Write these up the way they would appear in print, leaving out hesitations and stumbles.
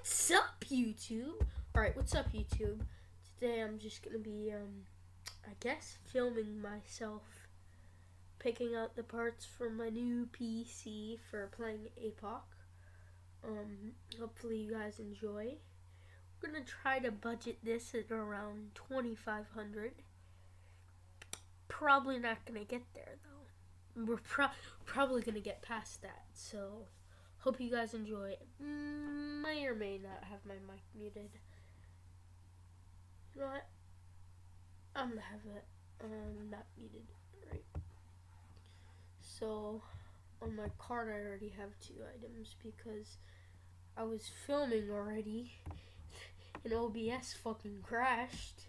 What's up, YouTube? Alright, what's up, YouTube? Today I'm just gonna be, I guess, filming myself picking out the parts for my new PC for playing APOC. Hopefully you guys enjoy. We're gonna try to budget this at around 2,500. Probably not gonna get there, though. We're probably gonna get past that, so hope you guys enjoy. May or may not have my mic muted. You know what? I'm gonna have it not muted, right? So on my card I already have 2 items because I was filming already and OBS fucking crashed.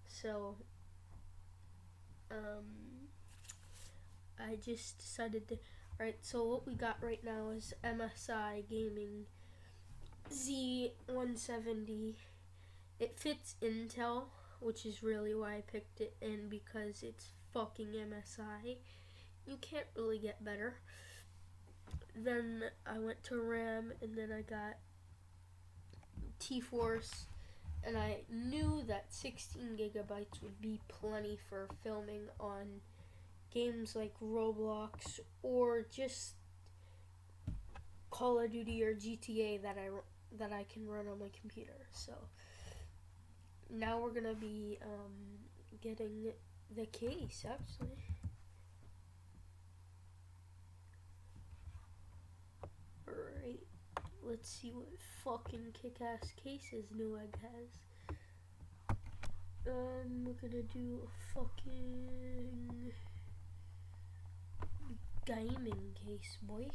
So I just decided to. Right, so what we got right now is MSI Gaming Z170. It fits Intel, which is really why I picked it, and because it's fucking MSI. You can't really get better. Then I went to RAM, and then I got T-Force, and I knew that 16 gigabytes would be plenty for filming on games like Roblox or just Call of Duty or GTA that I can run on my computer. So now we're gonna be getting the case, actually. Alright, let's see what fucking kick-ass cases Newegg has. We're gonna do a fucking gaming case, boy.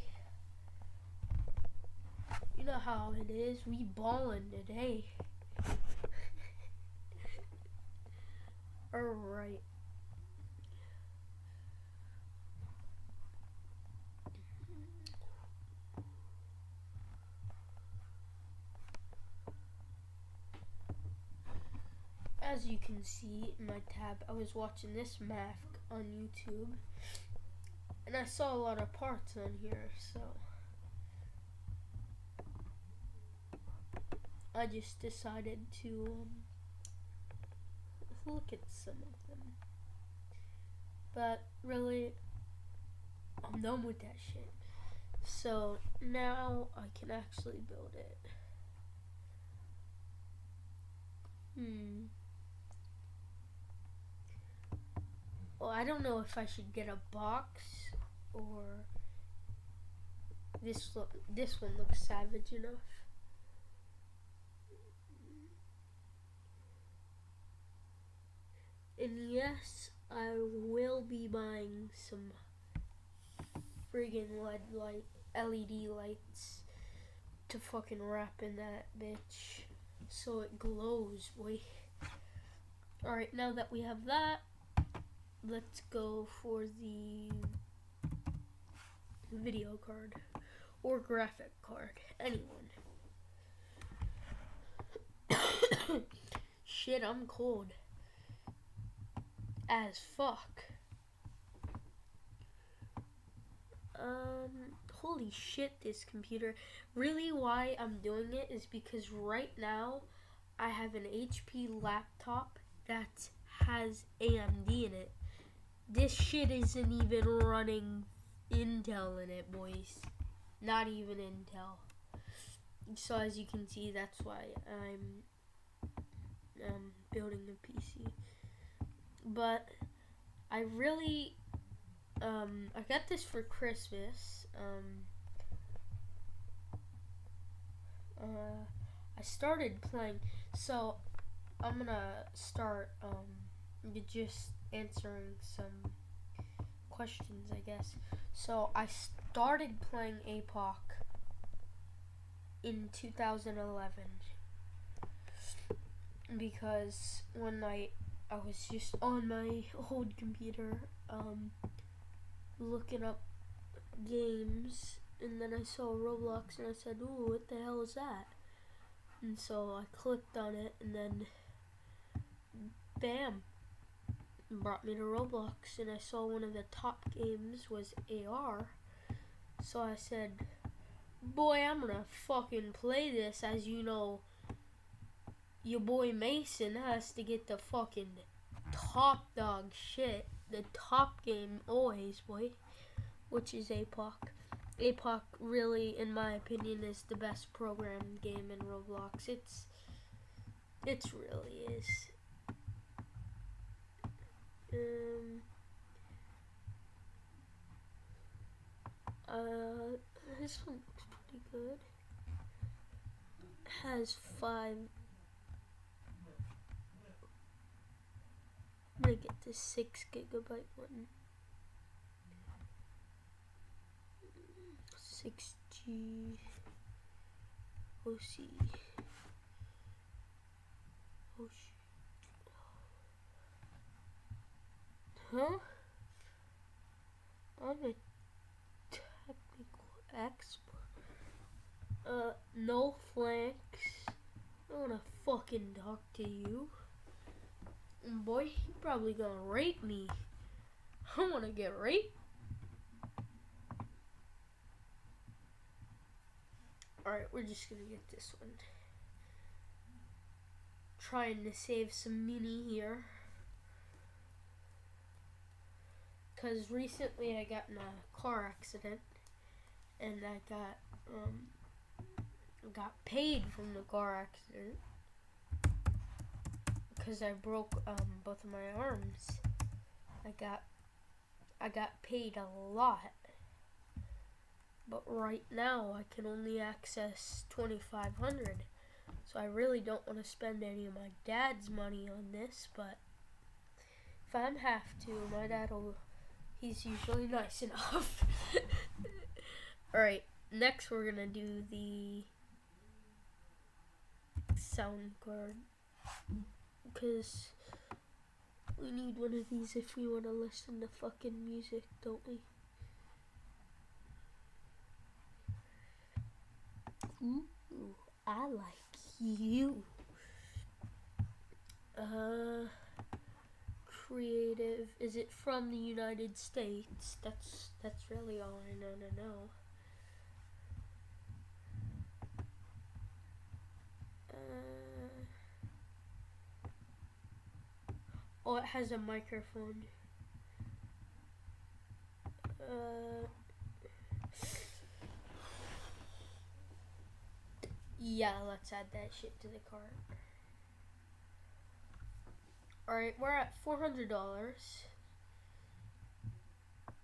You know how it is, we ballin' today. Alright. As you can see in my tab, I was watching this math on YouTube, and I saw a lot of parts on here, so I just decided to look at some of them. But really, I'm done with that shit. So now I can actually build it. Well, I don't know if I should get a box or this one looks savage enough. And yes, I will be buying some friggin' LED lights to fucking wrap in that bitch so it glows, boy. Alright, now that we have that, let's go for the video card or graphic card, anyone. Shit, I'm cold as fuck. Holy shit, this computer. Really, why I'm doing it is because right now I have an HP laptop that has AMD in it. This shit isn't even running Intel in it, boys. Not even Intel. So as you can see, that's why I'm building a PC. But I really, I got this for Christmas. I started playing, so I'm gonna start just answering some questions, I guess. So I started playing APOC in 2011 because one night I was just on my old computer looking up games, and then I saw Roblox and I said, ooh, what the hell is that? And so I clicked on it, and then bam, brought me to Roblox, and I saw one of the top games was AR. So I said, boy, I'm gonna fucking play this. As you know, your boy Mason has to get the fucking top dog shit. The top game always, boy. Which is APOC. APOC really, in my opinion, is the best program game in Roblox. It really is. This one looks pretty good. Has 5. I'm gonna get the 6 gigabyte one. 6G OC. Oh shit. Huh? I'm a technical expert. No flanks. I wanna fucking talk to you. Boy, you probably gonna rape me. I wanna get raped. Alright, we're just gonna get this one. Trying to save some money here. Cause recently I got in a car accident and I got paid from the car accident because I broke both of my arms. I got paid a lot, but right now I can only access 2,500. So I really don't want to spend any of my dad's money on this, but if I have to, my dad will. He's usually nice enough. Alright, next we're gonna do the sound card. Because we need one of these if we want to listen to fucking music, don't we? Ooh, I like you. Creative. Is it from the United States? That's really all I know to know. Oh, it has a microphone. Yeah, let's add that shit to the cart. Alright, we're at $400.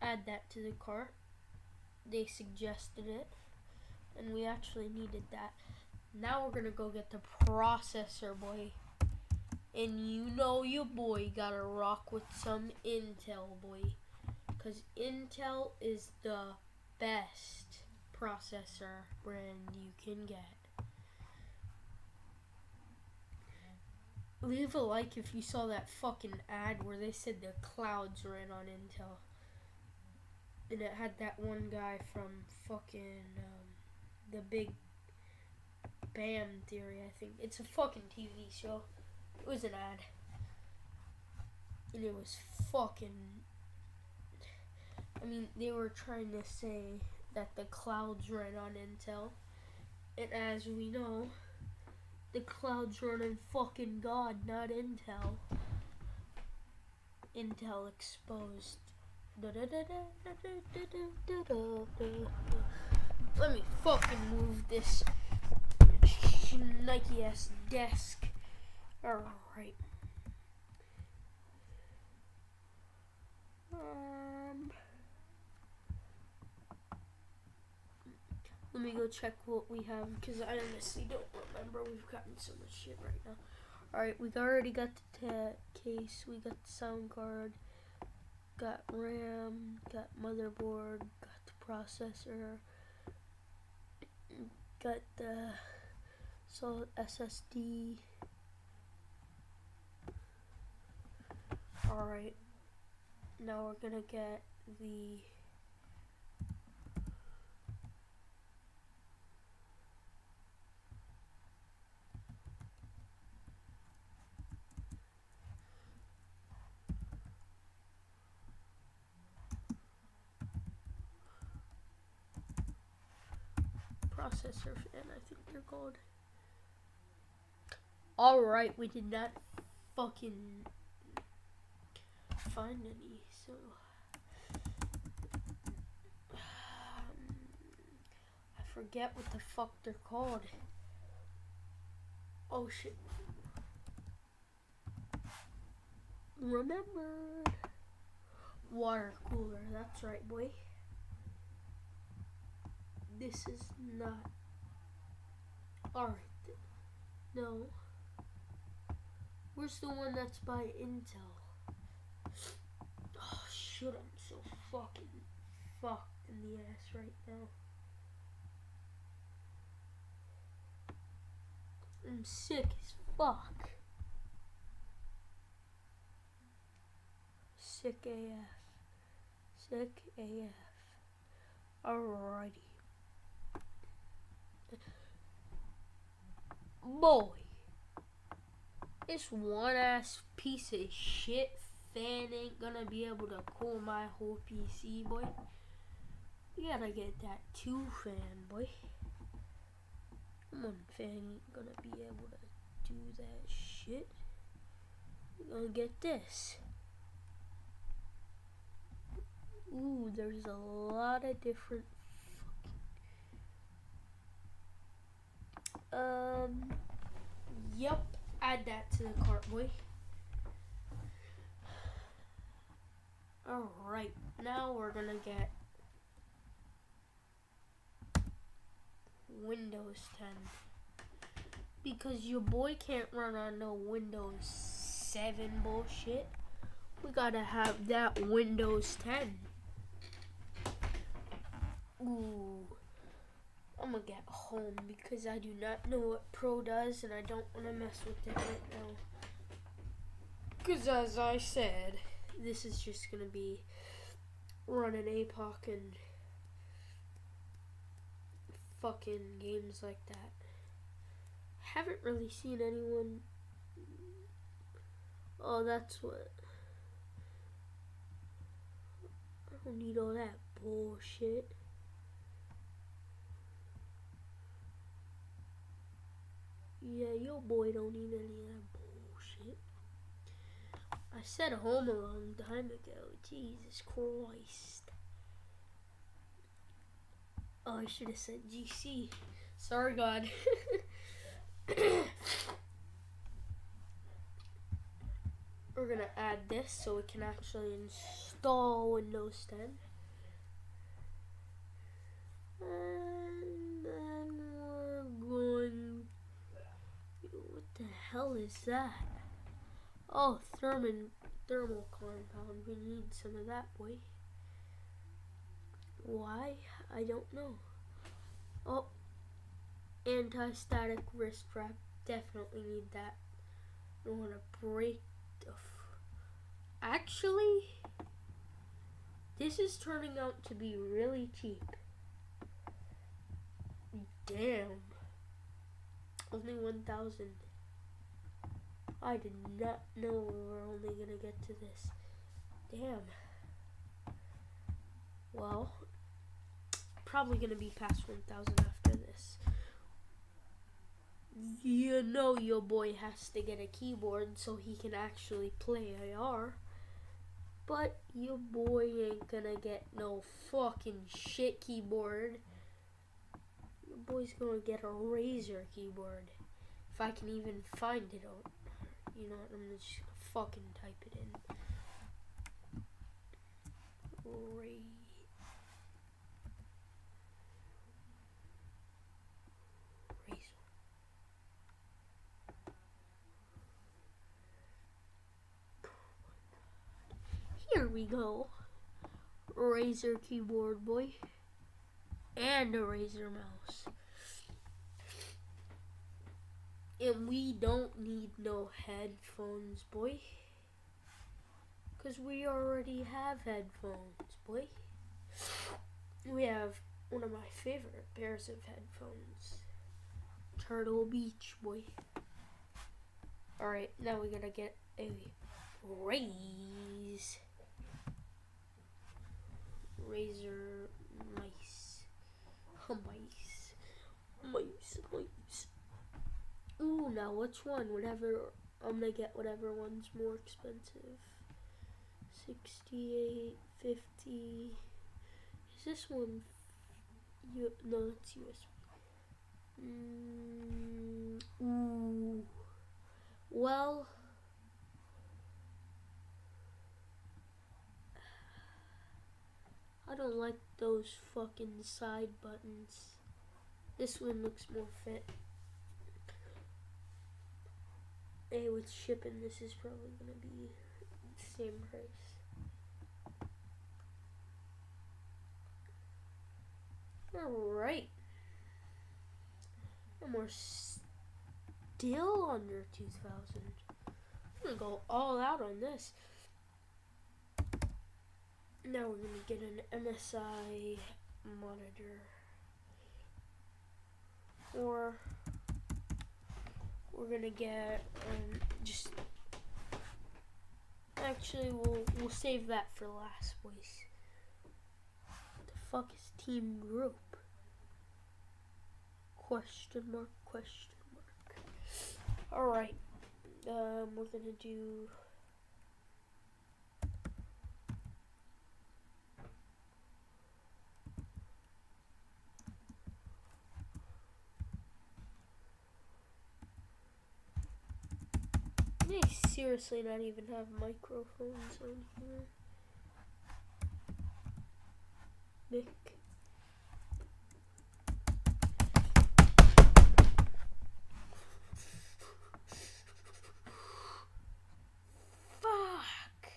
Add that to the cart. They suggested it, and we actually needed that. Now we're gonna go get the processor, boy. And you know your boy gotta rock with some Intel, boy. Because Intel is the best processor brand you can get. Leave a like if you saw that fucking ad where they said the clouds ran on Intel. And it had that one guy from fucking the Big Bang Theory, I think. It's a fucking TV show. It was an ad. And it was fucking... I mean, they were trying to say that the clouds ran on Intel. And as we know, the clouds run on fucking God, not Intel. Intel exposed. Let me fucking move this Nike ass desk. Alright. Let me go check what we have because I honestly don't remember. We've gotten so much shit right now. Alright, we already got the case, we got the sound card, got RAM, got motherboard, got the processor, got the solid SSD. Alright, now we're gonna get the processor fan, I think they're called. Alright, we did not fucking find any, so I forget what the fuck they're called. Oh shit. Remembered. Water cooler, that's right, boy. This is not. Alright. No. Where's the one that's by Intel? Oh shit, I'm so fucking fucked in the ass right now. I'm sick as fuck. Sick AF. Sick AF. Alrighty. Boy. This one ass piece of shit fan ain't gonna be able to cool my whole PC, boy. You gotta get that 2 fan, boy. One fan ain't gonna be able to do that shit. You're gonna get this. Ooh, there's a lot of different yep, add that to the cart, boy. Alright, now we're gonna get Windows 10. Because your boy can't run on no Windows 7 bullshit. We gotta have that Windows 10. Ooh. I'm gonna get home because I do not know what Pro does and I don't want to mess with it right now. Because as I said, this is just gonna be running APOC and fucking games like that. Haven't really seen anyone. Oh, that's what. I don't need all that bullshit. Yeah, your boy don't need any of that bullshit. I said home a long time ago. Jesus Christ. Oh, I should have said GC. Sorry, God. We're gonna add this so we can actually install Windows 10. And then we're going. What the hell is that? Oh, thermal compound. We need some of that, boy. Why? I don't know. Oh, anti-static wrist wrap. Definitely need that. I want to break the. Actually, this is turning out to be really cheap. Damn. Only 1,000. I did not know we were only gonna get to this. Damn. Well, probably gonna be past 1,000 after this. You know your boy has to get a keyboard so he can actually play AR. But your boy ain't gonna get no fucking shit keyboard. Your boy's gonna get a Razer keyboard. If I can even find it out. You know what, I'm just gonna fucking type it in. Here we go. Razer keyboard, boy. And a Razer mouse. And we don't need no headphones, boy. Because we already have headphones, boy. We have one of my favorite pairs of headphones. Turtle Beach, boy. Alright, now we gotta get a Razer mice. Mice. Mice. Ooh, now which one? Whatever. I'm gonna get whatever one's more expensive. 68, 50. Is this one? No, it's USB. Ooh. Well. I don't like those fucking side buttons. This one looks more fit. Hey, with shipping, this is probably gonna be the same price. Alright. And we're still under 2,000. I'm gonna go all out on this. Now we're gonna get an MSI monitor. Or we're gonna get just actually we'll save that for last, boys. What the fuck is Team Group? Question mark. Alright. We're gonna do they seriously not even have microphones on here. Nick. Fuck.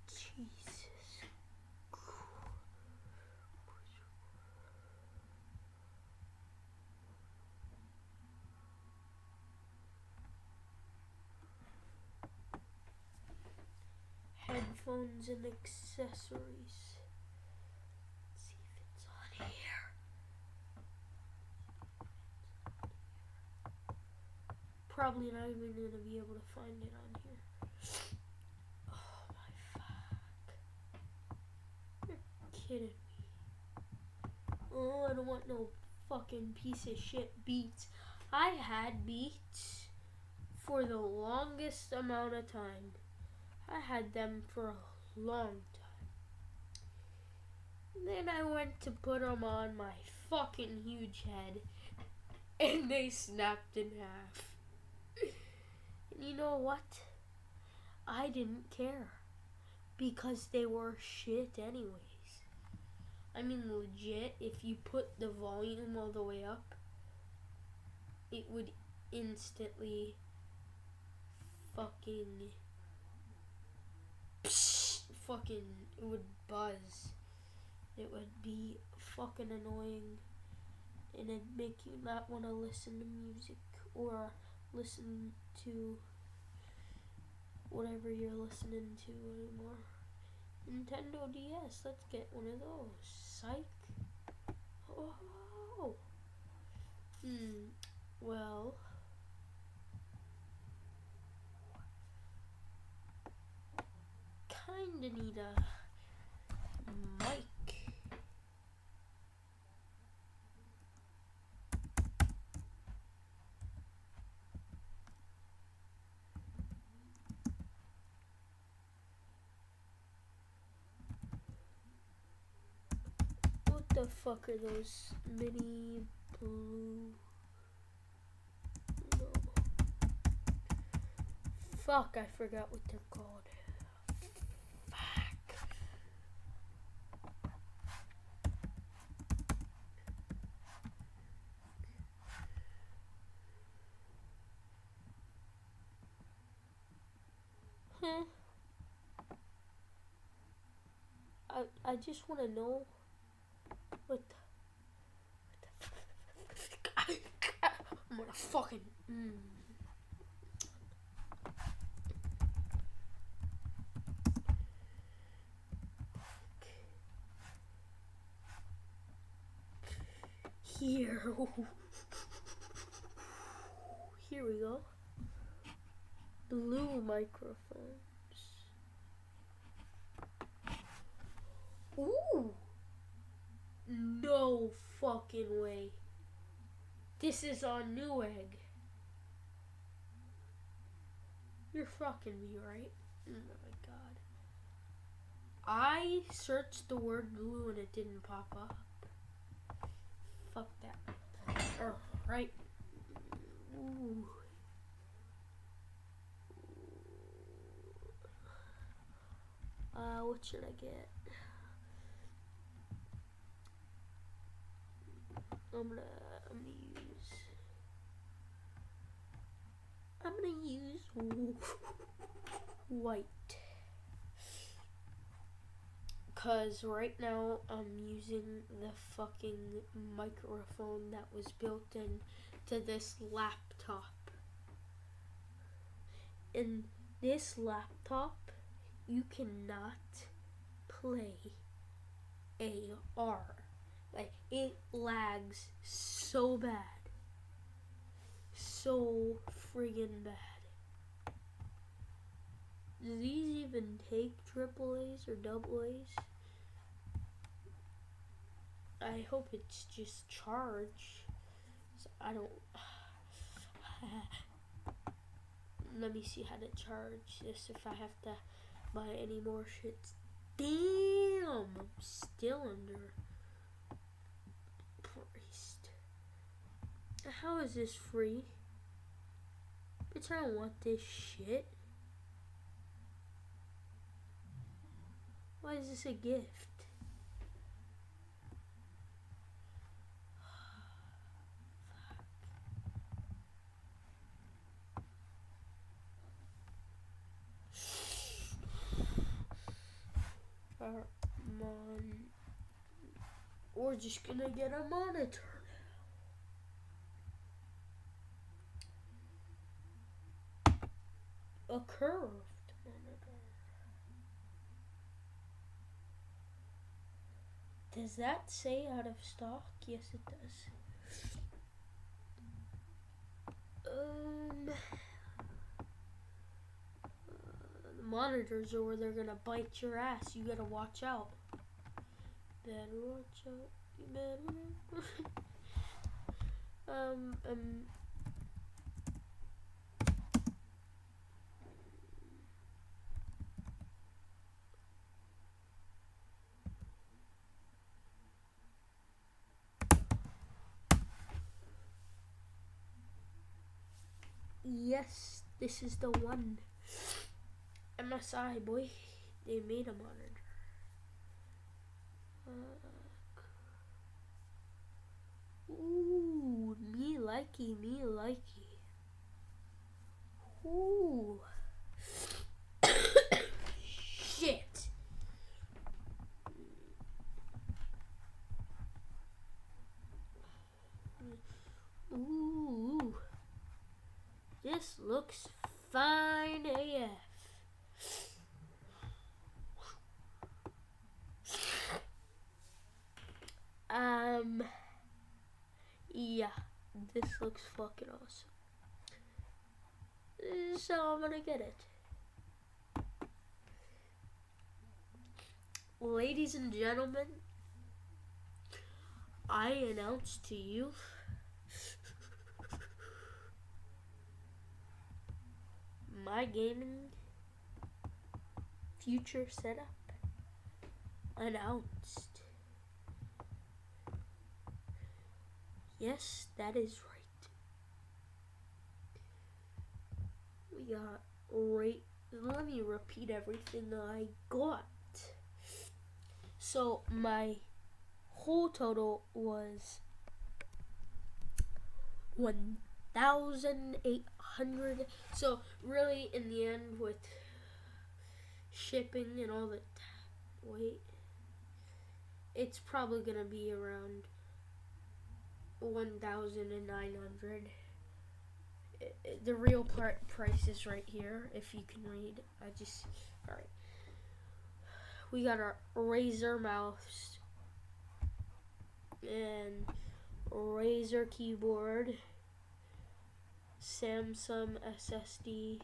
Jesus. Headphones and accessories. Let's see if it's on here. Probably not even gonna be able to find it on here. Oh my fuck. You're kidding me. Oh, I don't want no fucking piece of shit Beats. I had Beats for the longest amount of time. I had them for a long time. Then I went to put them on my fucking huge head and they snapped in half. And you know what? I didn't care because they were shit anyways. I mean, legit, if you put the volume all the way up, it would instantly it would buzz. It would be fucking annoying, and it'd make you not want to listen to music or listen to whatever you're listening to anymore. Nintendo DS, let's get one of those. Psych. Oh. Well. Kinda need a mic. What the fuck are those mini blue? No. Fuck, I forgot what they're called. I just want to know what the I'm gonna fucking here. Here we go. Blue microphones. Ooh. No fucking way. This is on Newegg. You're fucking me, right? Oh my god. I searched the word blue and it didn't pop up. Fuck that. Alright. Ooh. What should I get? I'm gonna use white. Cause right now I'm using the fucking microphone that was built into this laptop. In this laptop, you cannot play AR. Like, it lags so bad. So friggin' bad. Do these even take AAAs or AA's? I hope it's just charge. So I don't... Let me see how to charge this if I have to buy any more shits. Damn! I'm still under priced. How is this free? Bitch, I don't want this shit. Why is this a gift? We're just gonna get a monitor now. A curved monitor. Does that say out of stock? Yes, it does. The monitors are where they're gonna bite your ass. You gotta watch out. Better watch out. You better. Yes, this is the one. MSI, boy. They made a monitor. Ooh, me likey, me likey. Ooh. Shit. Ooh. This looks fine AF. Yeah, this looks fucking awesome. So I'm gonna get it. Ladies and gentlemen, I announce to you my gaming future setup announced. Yes, that is right. We got let me repeat everything I got. So my whole total was 1,800. So really, in the end, with shipping and all the wait, it's probably gonna be around 1,900. The real price is right here. If you can read, all right. We got our Razer mouse, and Razer keyboard, Samsung SSD,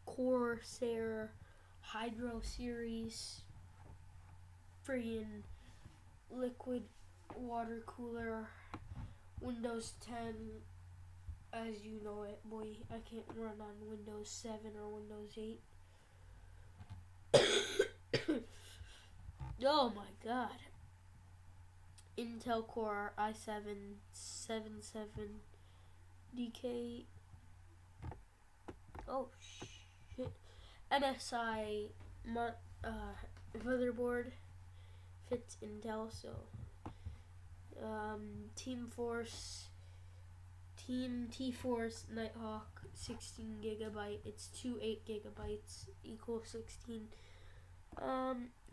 Corsair Hydro Series, friggin' liquid water cooler, Windows 10, as you know it, boy. I can't run on Windows 7 or Windows 8. Oh my god. Intel Core i7-77DK. Oh shit. MSI motherboard fits Intel, so Team T-Force Nighthawk 16 gigabyte. It's 2 8 gigabytes equals 16.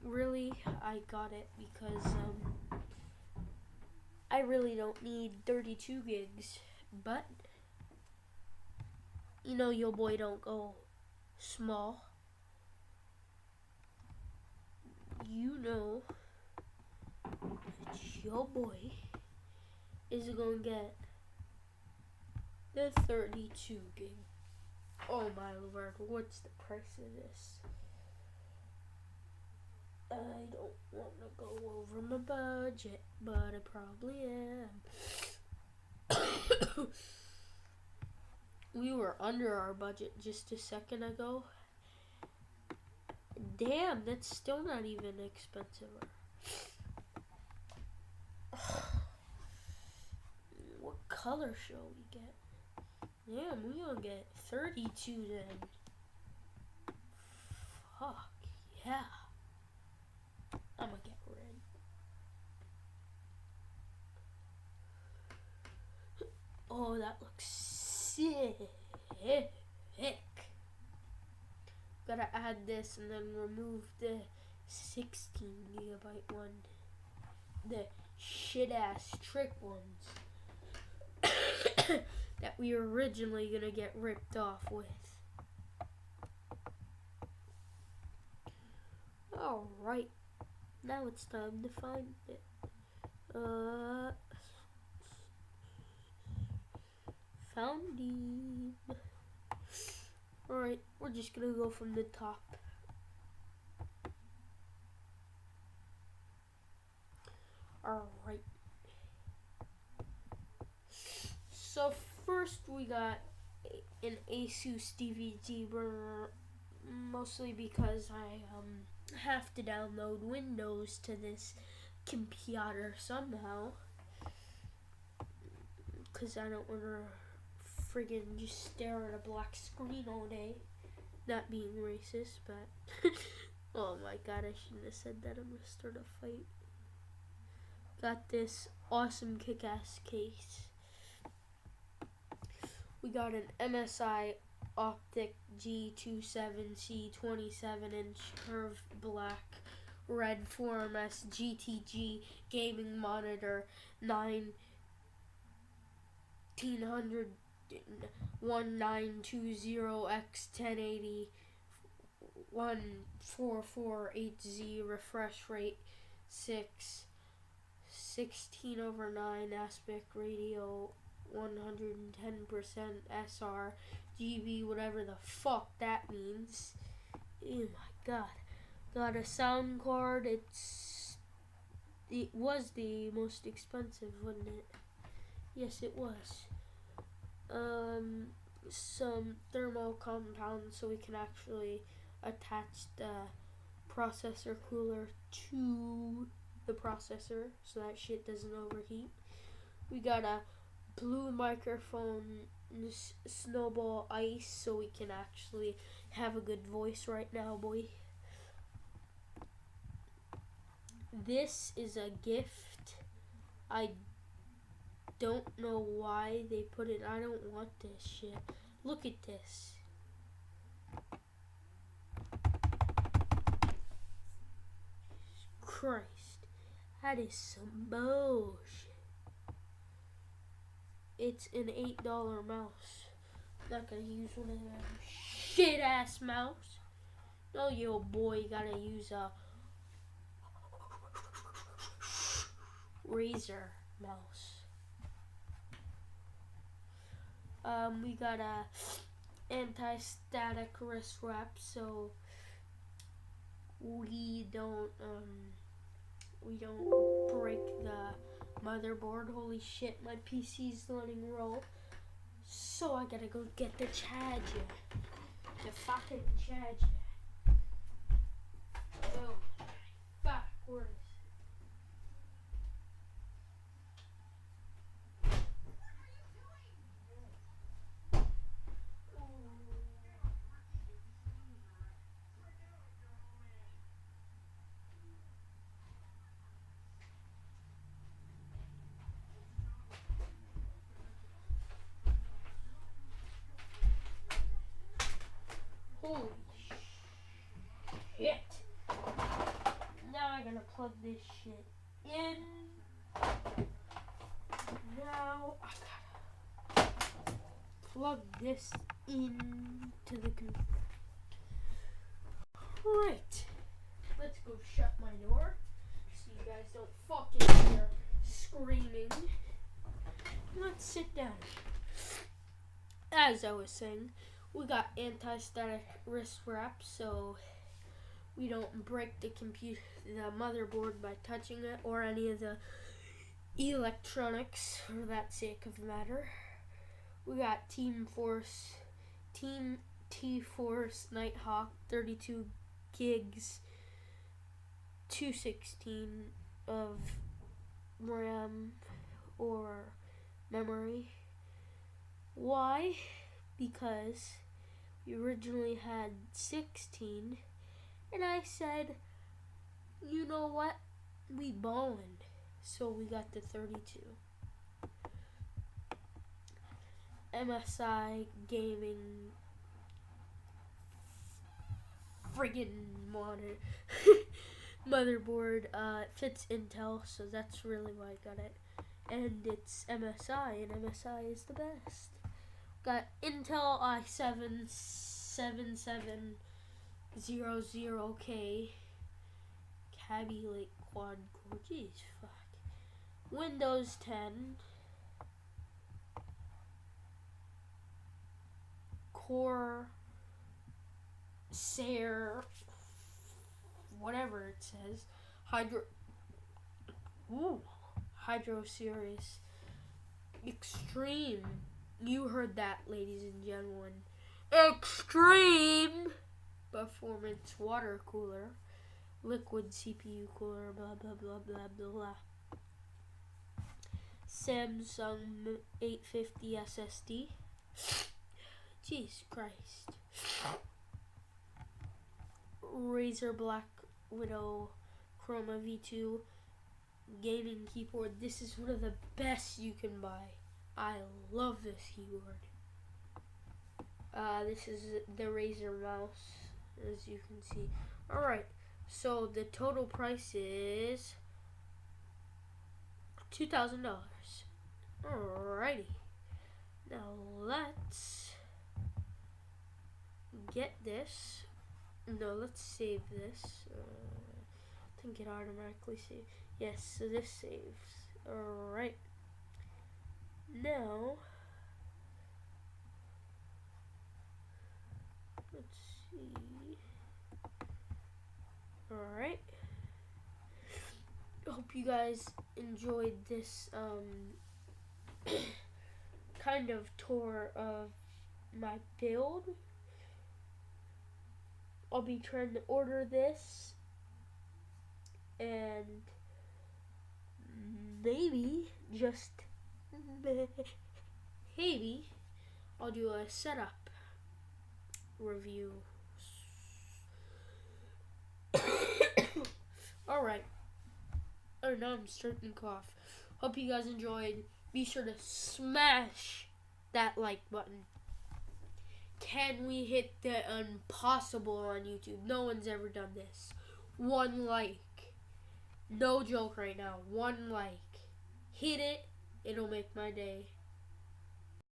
Really, I got it because I really don't need 32 gigs, but you know your boy don't go small. You know that your boy is gonna get the 32 gig. Oh my lord, what's the price of this? I don't want to go over my budget, but I probably am. We were under our budget just a second ago. Damn, that's still not even expensive. What color shall we get? Damn, we gonna get 32 then. Fuck, yeah. I'm gonna get red. Oh, that looks sick. Gotta add this and then remove the 16 gigabyte one. The shit ass trick ones that we were originally gonna get ripped off with. Alright, now it's time to find it. Found him. Alright, we're just gonna go from the top. Alright. So first we got an Asus DVD burner, mostly because I have to download Windows to this computer somehow. Because I don't want to friggin' just stare at a black screen all day. Not being racist, but oh my god, I shouldn't have said that. I'm gonna start a fight. Got this awesome kick-ass case. We got an MSI Optic G27C 27-inch curved black red 4MS GTG gaming monitor 1900 1920x1080 14480 refresh rate 16:9 aspect ratio 110% SR GB, whatever the fuck that means. Oh my god. Got a sound card. It was the most expensive, wasn't it? Yes, it was. Some thermal compounds so we can actually attach the processor cooler to the processor so that shit doesn't overheat. We got a blue microphone, Snowball Ice, so we can actually have a good voice right now, boy. This is a gift. I don't know why they put it. I don't want this shit. Look at this. Christ. That is some bullshit. It's an $8 mouse. Not gonna use one of them shit ass mouse. No, yo boy, you gotta use a Razer mouse. We got a anti-static wrist wrap, so we don't break the motherboard. Holy shit, my PC's letting roll. So I gotta go get the charger. The fucking charger. Oh, fuck, where is it? Holy shit. Now I gotta plug this shit in. Now I gotta plug this into the computer. Right. Let's go shut my door so you guys don't fucking hear screaming. Let's sit down. As I was saying, we got anti-static wrist wrap, so we don't break the motherboard by touching it, or any of the electronics, for that sake of the matter. We got Team T-Force Nighthawk 32 gigs, 216 of RAM or memory. Why? Because we originally had 16, and I said, you know what, we ballin', so we got the 32. MSI gaming friggin' monitor motherboard. It fits Intel, so that's really why I got it. And it's MSI, and MSI is the best. Got Intel i7 7700K Kaby Lake quad core. Jeez, fuck. Windows 10 Core Sair, whatever it says, Hydro Series Extreme. You heard that, ladies and gentlemen. Extreme performance water cooler, liquid CPU cooler, blah blah blah blah blah. Samsung 850 SSD. Jeez Christ. Razer Black Widow Chroma V2 gaming keyboard. This is one of the best you can buy. I love this keyboard. This is the Razer mouse, as you can see. Alright, so the total price is $2,000. Alrighty. Now let's get this. No, let's save this. I think it automatically saves. Yes, so this saves. Alright. Now, let's see. Alright. Hope you guys enjoyed this kind of tour of my build. I'll be trying to order this, and maybe, just maybe, I'll do a setup review. Alright. Oh, now I'm starting to cough. Hope you guys enjoyed. Be sure to smash that like button. Can we hit the impossible on YouTube? No one's ever done this. 1 like. No joke right now. 1 like. Hit it. It'll make my day.